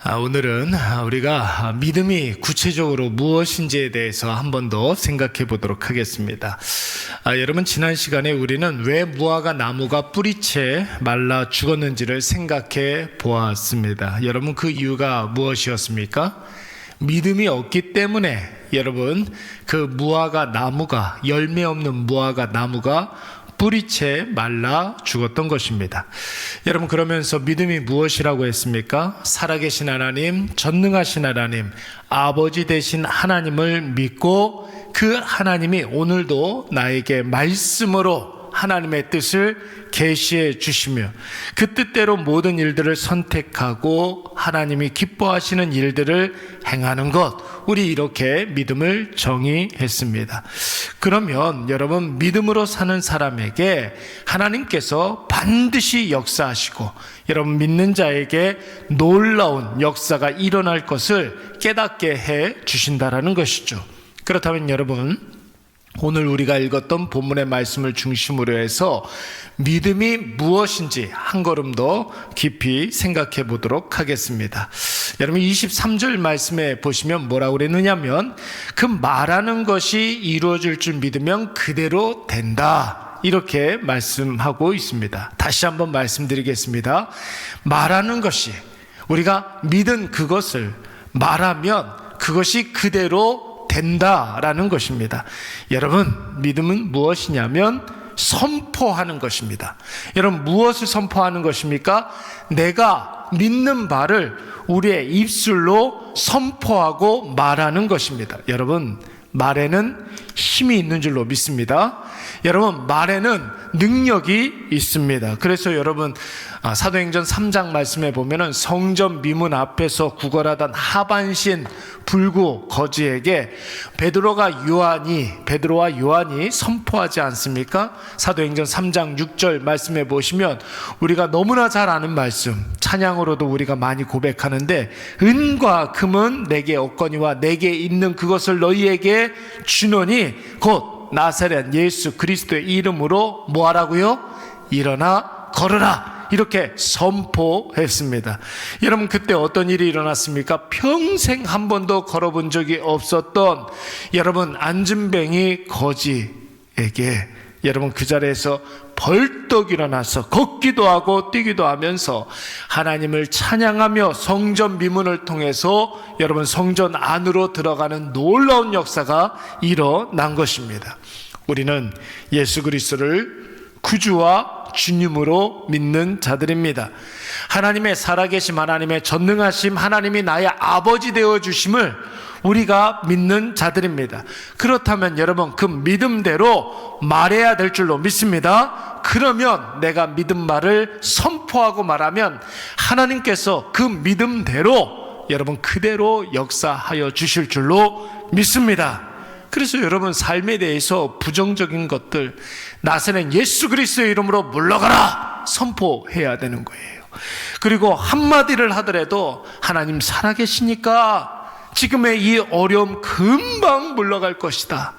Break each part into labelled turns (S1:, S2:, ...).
S1: 오늘은 우리가 믿음이 구체적으로 무엇인지에 대해서 한 번 더 생각해 보도록 하겠습니다. 여러분, 지난 시간에 우리는 왜 무화과 나무가 뿌리채 말라 죽었는지를 생각해 보았습니다. 여러분, 그 이유가 무엇이었습니까? 믿음이 없기 때문에 여러분, 그 무화과 나무가, 열매 없는 무화과 나무가 뿌리채 말라 죽었던 것입니다. 여러분, 그러면서 믿음이 무엇이라고 했습니까? 살아계신 하나님, 전능하신 하나님, 아버지 되신 하나님을 믿고 그 하나님이 오늘도 나에게 말씀으로 하나님의 뜻을 계시해 주시며 그 뜻대로 모든 일들을 선택하고 하나님이 기뻐하시는 일들을 행하는 것, 우리 이렇게 믿음을 정의했습니다. 그러면 여러분, 믿음으로 사는 사람에게 하나님께서 반드시 역사하시고 여러분, 믿는 자에게 놀라운 역사가 일어날 것을 깨닫게 해 주신다라는 것이죠. 그렇다면 여러분, 오늘 우리가 읽었던 본문의 말씀을 중심으로 해서 믿음이 무엇인지 한 걸음 더 깊이 생각해 보도록 하겠습니다. 여러분, 23절 말씀에 보시면 뭐라고 그랬느냐면, 그 말하는 것이 이루어질 줄 믿으면 그대로 된다, 이렇게 말씀하고 있습니다. 다시 한번 말씀드리겠습니다. 말하는 것이, 우리가 믿은 그것을 말하면 그것이 그대로 된다라는 것입니다. 여러분, 믿음은 무엇이냐면 선포하는 것입니다. 여러분, 무엇을 선포하는 것입니까? 내가 믿는 바를 우리의 입술로 선포하고 말하는 것입니다. 여러분, 말에는 힘이 있는 줄로 믿습니다. 여러분, 말에는 능력이 있습니다. 그래서 여러분, 사도행전 3장 말씀에 보면은 성전 미문 앞에서 구걸하던 하반신 불구 거지에게 베드로와 요한이 선포하지 않습니까? 사도행전 3장 6절 말씀에 보시면 우리가 너무나 잘 아는 말씀, 찬양으로도 우리가 많이 고백하는데, 은과 금은 내게 없거니와 내게 있는 그것을 너희에게 주노니 곧 나사렛 예수 그리스도의 이름으로 뭐하라고요? 일어나 걸으라, 이렇게 선포했습니다. 여러분, 그때 어떤 일이 일어났습니까? 평생 한 번도 걸어본 적이 없었던 여러분, 안진뱅이 거지에게 여러분, 그 자리에서 벌떡 일어나서 걷기도 하고 뛰기도 하면서 하나님을 찬양하며 성전 미문을 통해서 여러분, 성전 안으로 들어가는 놀라운 역사가 일어난 것입니다. 우리는 예수 그리스도를 구주와 주님으로 믿는 자들입니다. 하나님의 살아계심, 하나님의 전능하심, 하나님이 나의 아버지 되어 주심을 우리가 믿는 자들입니다. 그렇다면 여러분, 그 믿음대로 말해야 될 줄로 믿습니다. 그러면 내가 믿은 말을 선포하고 말하면 하나님께서 그 믿음대로 여러분 그대로 역사하여 주실 줄로 믿습니다. 그래서 여러분, 삶에 대해서 부정적인 것들, 나사렛 예수 그리스도의 이름으로 물러가라 선포해야 되는 거예요. 그리고 한마디를 하더라도 하나님 살아계시니까 지금의 이 어려움 금방 물러갈 것이다.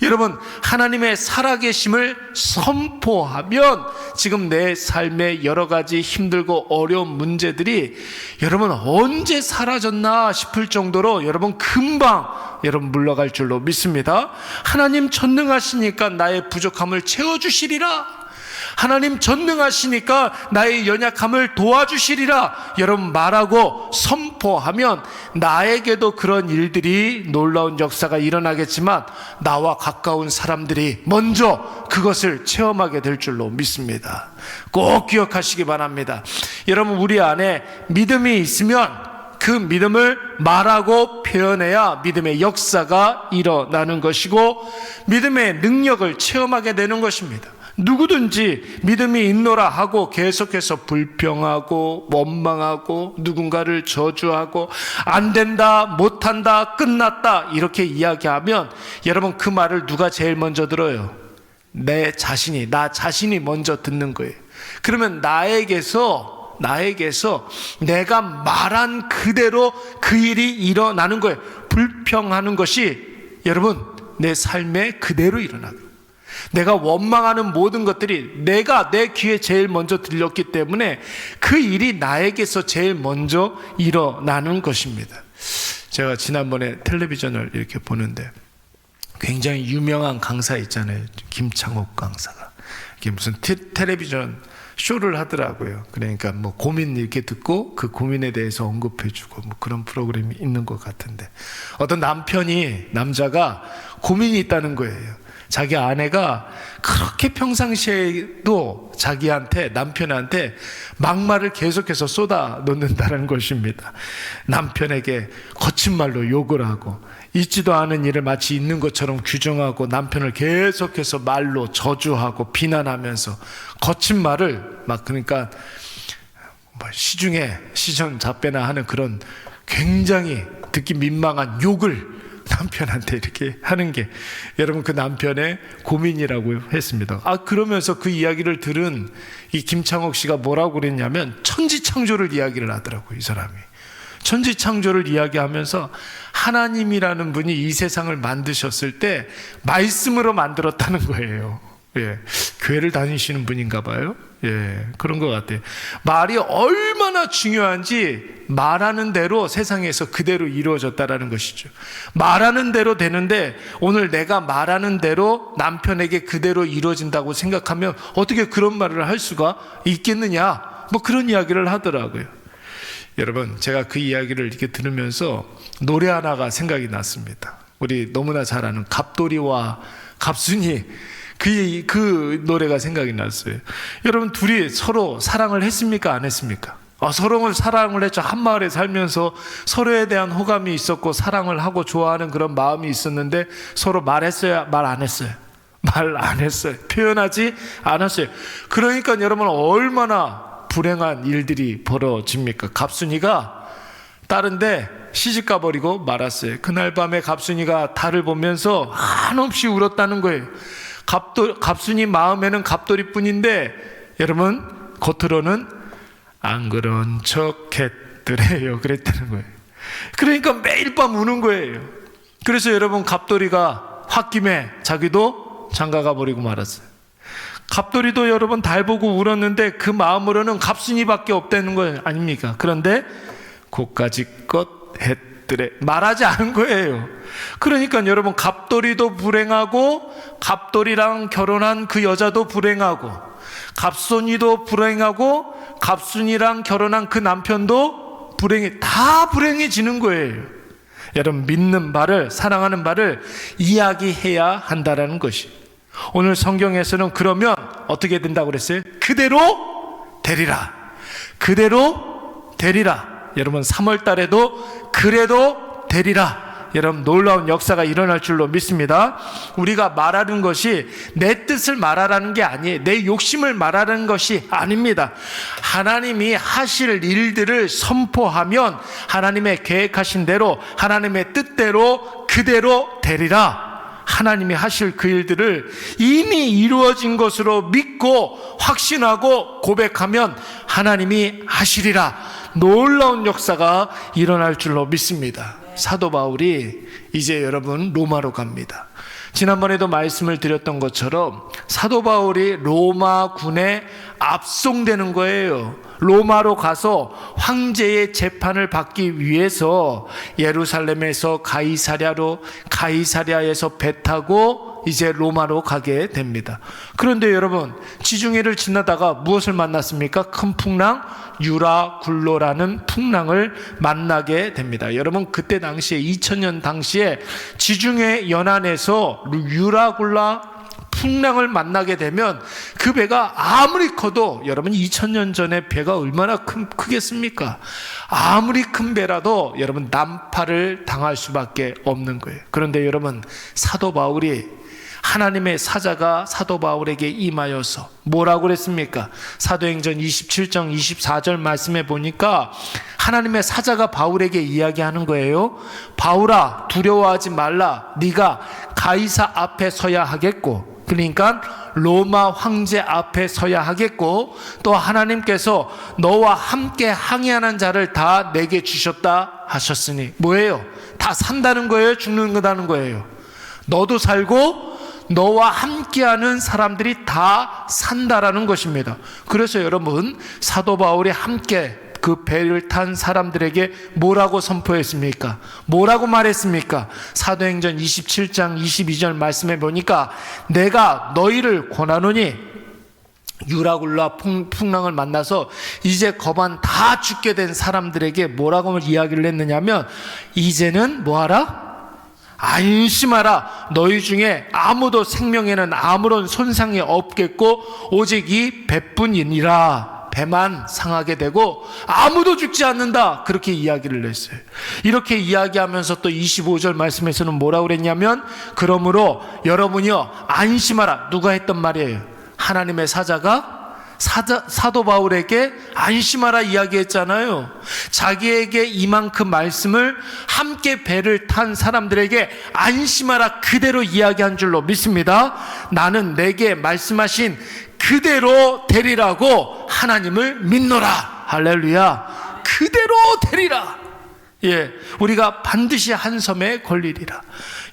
S1: 여러분, 하나님의 살아계심을 선포하면 지금 내 삶의 여러 가지 힘들고 어려운 문제들이 여러분 언제 사라졌나 싶을 정도로 여러분 금방 여러분 물러갈 줄로 믿습니다. 하나님 전능하시니까 나의 부족함을 채워주시리라. 하나님 전능하시니까 나의 연약함을 도와주시리라. 여러분, 말하고 선포하면 나에게도 그런 일들이, 놀라운 역사가 일어나겠지만 나와 가까운 사람들이 먼저 그것을 체험하게 될 줄로 믿습니다. 꼭 기억하시기 바랍니다. 여러분, 우리 안에 믿음이 있으면 그 믿음을 말하고 표현해야 믿음의 역사가 일어나는 것이고 믿음의 능력을 체험하게 되는 것입니다. 누구든지 믿음이 있노라 하고 계속해서 불평하고 원망하고 누군가를 저주하고 안 된다, 못한다, 끝났다 이렇게 이야기하면 여러분, 그 말을 누가 제일 먼저 들어요? 나 자신이 먼저 듣는 거예요. 그러면 나에게서 내가 말한 그대로 그 일이 일어나는 거예요. 불평하는 것이 여러분 내 삶에 그대로 일어나요. 내가 원망하는 모든 것들이 내가 내 귀에 제일 먼저 들렸기 때문에 그 일이 나에게서 제일 먼저 일어나는 것입니다. 제가 지난번에 텔레비전을 이렇게 보는데 굉장히 유명한 강사 있잖아요. 김창옥 강사가. 이게 무슨 텔레비전 쇼를 하더라고요. 그러니까 뭐 고민 이렇게 듣고 그 고민에 대해서 언급해주고 뭐 그런 프로그램이 있는 것 같은데, 어떤 남자가 고민이 있다는 거예요. 자기 아내가 그렇게 평상시에도 남편한테 막말을 계속해서 쏟아 놓는다는 것입니다. 남편에게 거친 말로 욕을 하고 있지도 않은 일을 마치 있는 것처럼 규정하고 남편을 계속해서 말로 저주하고 비난하면서 거친 말을 그러니까 시중에 시전잡배나 하는 그런 굉장히 듣기 민망한 욕을 남편한테 이렇게 하는 게 여러분 그 남편의 고민이라고 했습니다. 그러면서 그 이야기를 들은 이 김창옥 씨가 뭐라고 그랬냐면 천지창조를 이야기를 하더라고요. 이 사람이 천지창조를 이야기하면서 하나님이라는 분이 이 세상을 만드셨을 때 말씀으로 만들었다는 거예요. 교회를 다니시는 분인가 봐요. 그런 것 같아요. 말이 얼마나 중요한지 말하는 대로 세상에서 그대로 이루어졌다라는 것이죠. 말하는 대로 되는데 오늘 내가 말하는 대로 남편에게 그대로 이루어진다고 생각하면 어떻게 그런 말을 할 수가 있겠느냐, 그런 이야기를 하더라고요. 여러분, 제가 그 이야기를 이렇게 들으면서 노래 하나가 생각이 났습니다. 우리 너무나 잘 아는 갑돌이와 갑순이, 그 노래가 생각이 났어요. 여러분, 둘이 서로 사랑을 했습니까? 안 했습니까? 서로 사랑을 했죠. 한 마을에 살면서 서로에 대한 호감이 있었고 사랑을 하고 좋아하는 그런 마음이 있었는데 서로 말했어요? 말 안 했어요? 말 안 했어요. 표현하지 않았어요. 그러니까 여러분, 얼마나 불행한 일들이 벌어집니까? 갑순이가 다른데 시집가 버리고 말았어요. 그날 밤에 갑순이가 달을 보면서 한없이 울었다는 거예요. 갑순이 마음에는 갑돌이뿐인데 여러분, 겉으로는 안 그런 척 했더래요. 그랬다는 거예요. 그러니까 매일 밤 우는 거예요. 그래서 여러분, 갑돌이가 홧김에 자기도 장가가 버리고 말았어요. 갑돌이도 여러분 달 보고 울었는데 그 마음으로는 갑순이밖에 없다는 거 아닙니까? 그런데 고까지껏 했더래, 말하지 않은 거예요. 그러니까 여러분, 갑돌이도 불행하고 갑돌이랑 결혼한 그 여자도 불행하고 갑순이도 불행하고 갑순이랑 결혼한 그 남편도 다 불행해지는 거예요. 여러분, 믿는 바를, 사랑하는 바를 이야기해야 한다라는 것이. 오늘 성경에서는 그러면 어떻게 된다고 그랬어요? 그대로 되리라. 그대로 되리라. 여러분, 3월 달에도 그래도 되리라. 여러분, 놀라운 역사가 일어날 줄로 믿습니다. 우리가 말하는 것이 내 뜻을 말하라는 게 아니에요. 내 욕심을 말하는 것이 아닙니다. 하나님이 하실 일들을 선포하면 하나님의 계획하신 대로, 하나님의 뜻대로 그대로 되리라. 하나님이 하실 그 일들을 이미 이루어진 것으로 믿고 확신하고 고백하면 하나님이 하시리라. 놀라운 역사가 일어날 줄로 믿습니다. 사도 바울이 이제 여러분 로마로 갑니다. 지난번에도 말씀을 드렸던 것처럼 사도 바울이 로마 군에 압송되는 거예요. 로마로 가서 황제의 재판을 받기 위해서 예루살렘에서 가이사랴로, 가이사랴에서 배 타고 이제 로마로 가게 됩니다. 그런데 여러분, 지중해를 지나다가 무엇을 만났습니까? 큰 풍랑, 유라굴로라는 풍랑을 만나게 됩니다. 여러분, 그때 당시에 2000년 당시에 지중해 연안에서 유라굴라 풍랑을 만나게 되면 그 배가 아무리 커도, 여러분 2000년 전에 배가 얼마나 크겠습니까? 아무리 큰 배라도 여러분 난파를 당할 수밖에 없는 거예요. 그런데 여러분, 사도 바울이, 하나님의 사자가 사도 바울에게 임하여서 뭐라고 그랬습니까? 사도행전 27장 24절 말씀에 보니까 하나님의 사자가 바울에게 이야기하는 거예요. 바울아, 두려워하지 말라. 네가 가이사 앞에 서야 하겠고, 그러니까 로마 황제 앞에 서야 하겠고, 또 하나님께서 너와 함께 항해하는 자를 다 내게 주셨다 하셨으니, 뭐예요? 다 산다는 거예요? 죽는 거다는 거예요? 너도 살고 너와 함께하는 사람들이 다 산다라는 것입니다. 그래서 여러분, 사도 바울이 함께 그 배를 탄 사람들에게 뭐라고 선포했습니까? 뭐라고 말했습니까? 사도행전 27장 22절 말씀해 보니까 내가 너희를 권하노니 유라굴라 풍랑을 만나서 이제 거반 다 죽게 된 사람들에게 뭐라고 이야기를 했느냐면 이제는 뭐하라? 안심하라. 너희 중에 아무도 생명에는 아무런 손상이 없겠고 오직 이 배뿐이니라. 배만 상하게 되고 아무도 죽지 않는다. 그렇게 이야기를 했어요. 이렇게 이야기하면서 또 25절 말씀에서는 뭐라고 그랬냐면 그러므로 여러분이요 안심하라. 누가 했던 말이에요? 하나님의 사도 바울에게 안심하라 이야기했잖아요. 자기에게 이만큼 말씀을 함께 배를 탄 사람들에게 안심하라 그대로 이야기한 줄로 믿습니다. 나는 내게 말씀하신 그대로 되리라고 하나님을 믿노라. 할렐루야. 그대로 되리라. 예, 우리가 반드시 한 섬에 걸리리라.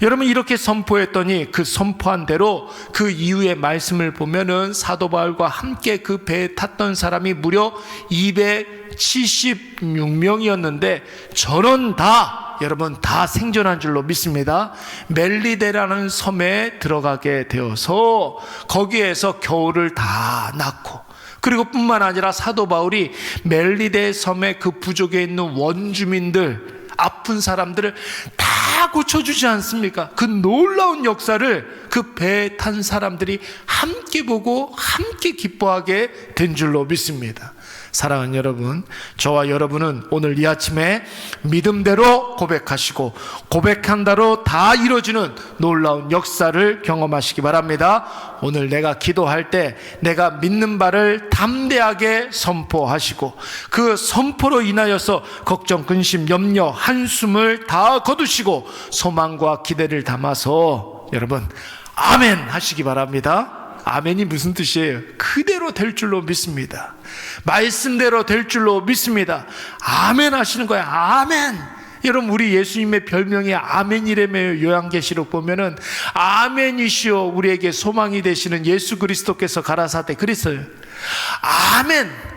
S1: 여러분 이렇게 선포했더니 그 선포한 대로 그 이후의 말씀을 보면은 사도 바울과 함께 그 배에 탔던 사람이 무려 276명이었는데 저런 다 여러분 다 생존한 줄로 믿습니다. 멜리데라는 섬에 들어가게 되어서 거기에서 겨울을 다 낳고 그리고 뿐만 아니라 사도 바울이 멜리데 섬의 그 부족에 있는 원주민들 아픈 사람들을 다 고쳐주지 않습니까? 그 놀라운 역사를 그 배에 탄 사람들이 함께 보고 함께 기뻐하게 된 줄로 믿습니다. 사랑하는 여러분, 저와 여러분은 오늘 이 아침에 믿음대로 고백하시고 고백한 대로 다 이루어지는 놀라운 역사를 경험하시기 바랍니다. 오늘 내가 기도할 때 내가 믿는 바를 담대하게 선포하시고 그 선포로 인하여서 걱정, 근심, 염려, 한숨을 다 거두시고 소망과 기대를 담아서 여러분 아멘 하시기 바랍니다. 아멘이 무슨 뜻이에요? 그대로 될 줄로 믿습니다. 말씀대로 될 줄로 믿습니다. 아멘 하시는 거예요. 아멘. 여러분 우리 예수님의 별명이 아멘이라며요. 요한계시록 보면은 아멘이시오 우리에게 소망이 되시는 예수 그리스도께서 가라사대 그랬어요. 아멘.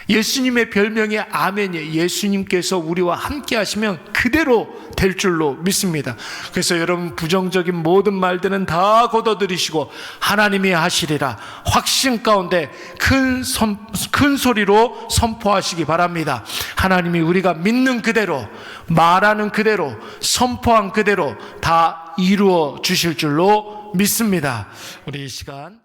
S1: 예수님의 별명이 아멘이에요. 예수님께서 우리와 함께 하시면 그대로 될 줄로 믿습니다. 그래서 여러분 부정적인 모든 말들은 다 걷어들이시고 하나님이 하시리라 확신 가운데 큰 소리로 선포하시기 바랍니다. 하나님이 우리가 믿는 그대로 말하는 그대로 선포한 그대로 다 이루어 주실 줄로 믿습니다. 우리 이 시간